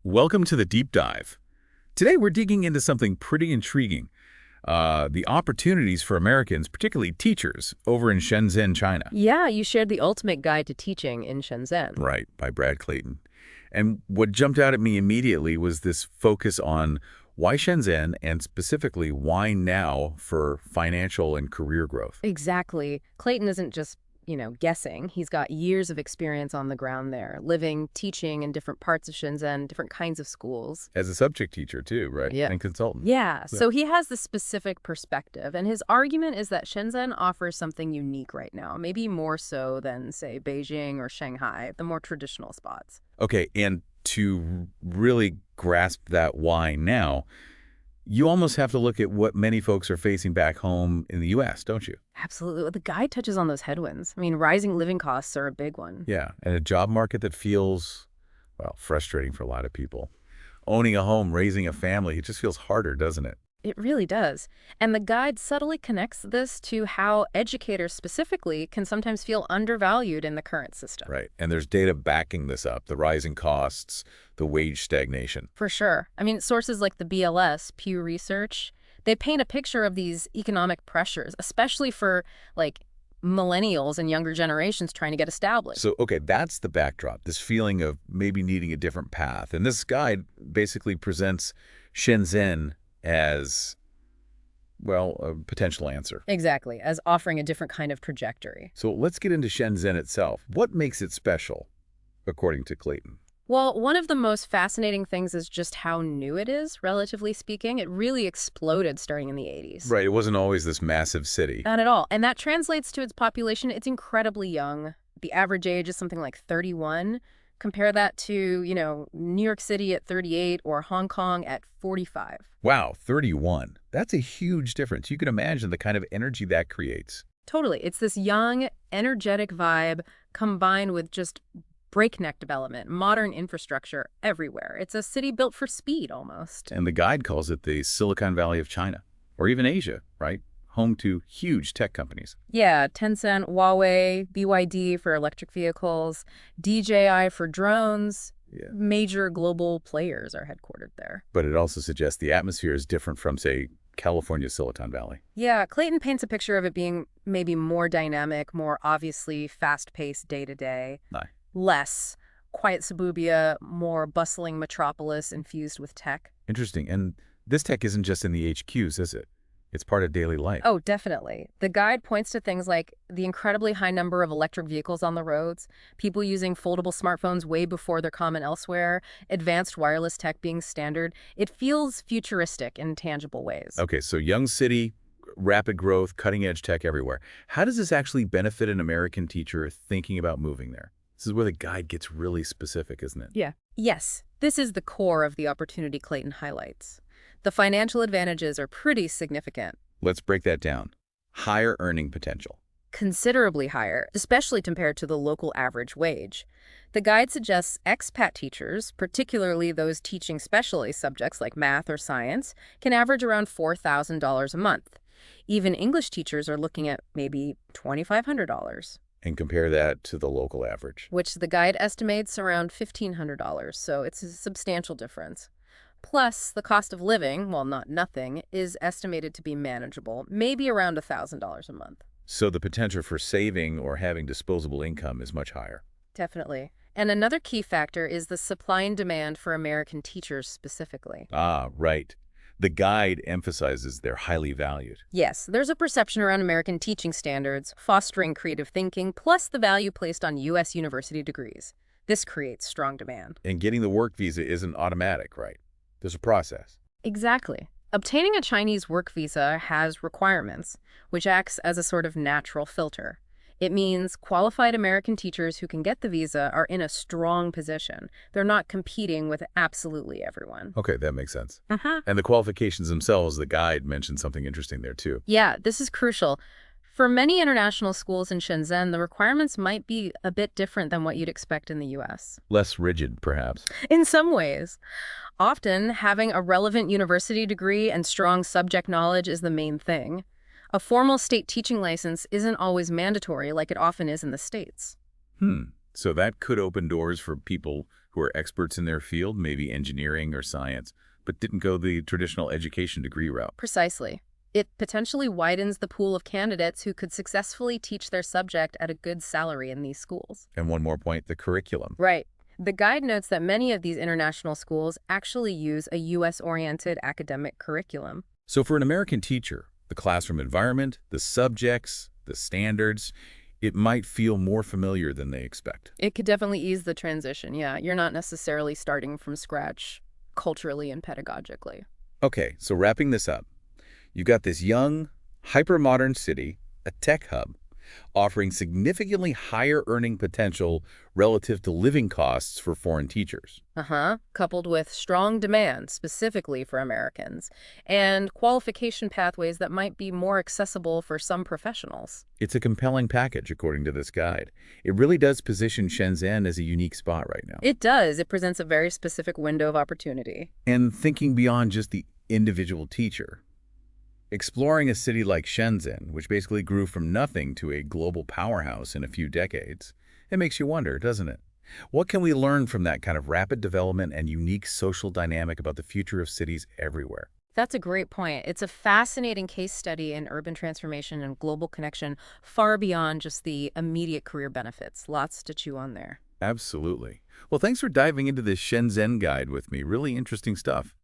Welcome to the deep dive. Today we're digging into something pretty intriguing, the opportunities for Americans, particularly teachers, over in Shenzhen, China. Yeah, you shared the ultimate guide to teaching in Shenzhen. Right, by Brad Clayton. And what jumped out at me immediately was this focus on why Shenzhen and specifically why now for financial and career growth. Exactly. Clayton isn't just, guessing. He's got years of experience on the ground there, living, teaching in different parts of Shenzhen, different kinds of schools. As a subject teacher too, right? Yeah. And consultant. Yeah, Yeah. so he has the specific perspective, and his argument is that Shenzhen offers something unique right now, maybe more so than, say, Beijing or Shanghai, the more traditional spots. Okay, and to really grasp that why now, you almost have to look at what many folks are facing back home in the U.S., don't you? Absolutely. The guide touches on those headwinds. I mean, rising living costs are a big one. Yeah, and a job market that feels, well, frustrating for a lot of people. Owning a home, raising a family, it just feels harder, doesn't it? It really does. And the guide subtly connects this to how educators specifically can sometimes feel undervalued in the current system. Right, and there's data backing this up, the rising costs, the wage stagnation. For sure. I mean, sources like the BLS, Pew Research, they paint a picture of these economic pressures, especially for, like, millennials and younger generations trying to get established. So, okay, that's the backdrop, this feeling of maybe needing a different path. And this guide basically presents Shenzhen as, well, a potential answer. Exactly, as offering a different kind of trajectory. So let's get into Shenzhen itself. What makes it special, according to Clayton? Well, one of the most fascinating things is just how new it is, relatively speaking. It really exploded starting in the 80s. Right, it wasn't always this massive city. Not at all. And that translates to its population. It's incredibly young. The average age is something like 31. Compare that to, New York City at 38 or Hong Kong at 45. Wow, 31. That's a huge difference. You can imagine the kind of energy that creates. Totally. It's this young, energetic vibe combined with just breakneck development, modern infrastructure everywhere. It's a city built for speed almost. And the guide calls it the Silicon Valley of China, or even Asia, right? Home to huge tech companies. Yeah, Tencent, Huawei, BYD for electric vehicles, DJI for drones. Yeah. Major global players are headquartered there. But it also suggests the atmosphere is different from, say, California's Silicon Valley. Yeah, Clayton paints a picture of it being maybe more dynamic, more obviously fast-paced day-to-day. Aye. Less quiet suburbia, more bustling metropolis infused with tech. Interesting. And this tech isn't just in the HQs, is it? It's part of daily life. Oh, definitely. The guide points to things like the incredibly high number of electric vehicles on the roads, people using foldable smartphones way before they're common elsewhere, advanced wireless tech being standard. It feels futuristic in tangible ways. Okay, so young city, rapid growth, cutting-edge tech everywhere. How does this actually benefit an American teacher thinking about moving there? This is where the guide gets really specific, isn't it? Yeah. Yes, this is the core of the opportunity Clayton highlights. The financial advantages are pretty significant. Let's break that down. Higher earning potential. Considerably higher, especially compared to the local average wage. The guide suggests expat teachers, particularly those teaching specialty subjects like math or science, can average around $4,000 a month. Even English teachers are looking at maybe $2,500. And compare that to the local average. Which the guide estimates around $1,500, so it's a substantial difference. Plus, the cost of living, while not nothing, is estimated to be manageable, maybe around $1,000 a month. So the potential for saving or having disposable income is much higher. Definitely. And another key factor is the supply and demand for American teachers specifically. Ah, right. The guide emphasizes they're highly valued. Yes, there's a perception around American teaching standards, fostering creative thinking, plus the value placed on U.S. university degrees. This creates strong demand. And getting the work visa isn't automatic, right? There's a process. Exactly. Obtaining a Chinese work visa has requirements, which acts as a sort of natural filter. It means qualified American teachers who can get the visa are in a strong position. They're not competing with absolutely everyone. Okay, that makes sense. Uh-huh. And the qualifications themselves, the guide mentioned something interesting there too. Yeah, this is crucial. For many international schools in Shenzhen, the requirements might be a bit different than what you'd expect in the U.S. Less rigid, perhaps. In some ways. Often, having a relevant university degree and strong subject knowledge is the main thing. A formal state teaching license isn't always mandatory like it often is in the States. So that could open doors for people who are experts in their field, maybe engineering or science, but didn't go the traditional education degree route. Precisely. It potentially widens the pool of candidates who could successfully teach their subject at a good salary in these schools. And one more point, the curriculum. Right. The guide notes that many of these international schools actually use a U.S.-oriented academic curriculum. So for an American teacher, the classroom environment, the subjects, the standards, it might feel more familiar than they expect. It could definitely ease the transition, yeah. You're not necessarily starting from scratch culturally and pedagogically. Okay, so wrapping this up, you've got this young, hyper-modern city, a tech hub, offering significantly higher earning potential relative to living costs for foreign teachers. Coupled with strong demand specifically for Americans and qualification pathways that might be more accessible for some professionals. It's a compelling package, according to this guide. It really does position Shenzhen as a unique spot right now. It does. It presents a very specific window of opportunity. And thinking beyond just the individual teacher, exploring a city like Shenzhen, which basically grew from nothing to a global powerhouse in a few decades, it makes you wonder, doesn't it? What can we learn from that kind of rapid development and unique social dynamic about the future of cities everywhere? That's a great point. It's a fascinating case study in urban transformation and global connection far beyond just the immediate career benefits. Lots to chew on there. Absolutely. Well, thanks for diving into this Shenzhen guide with me. Really interesting stuff.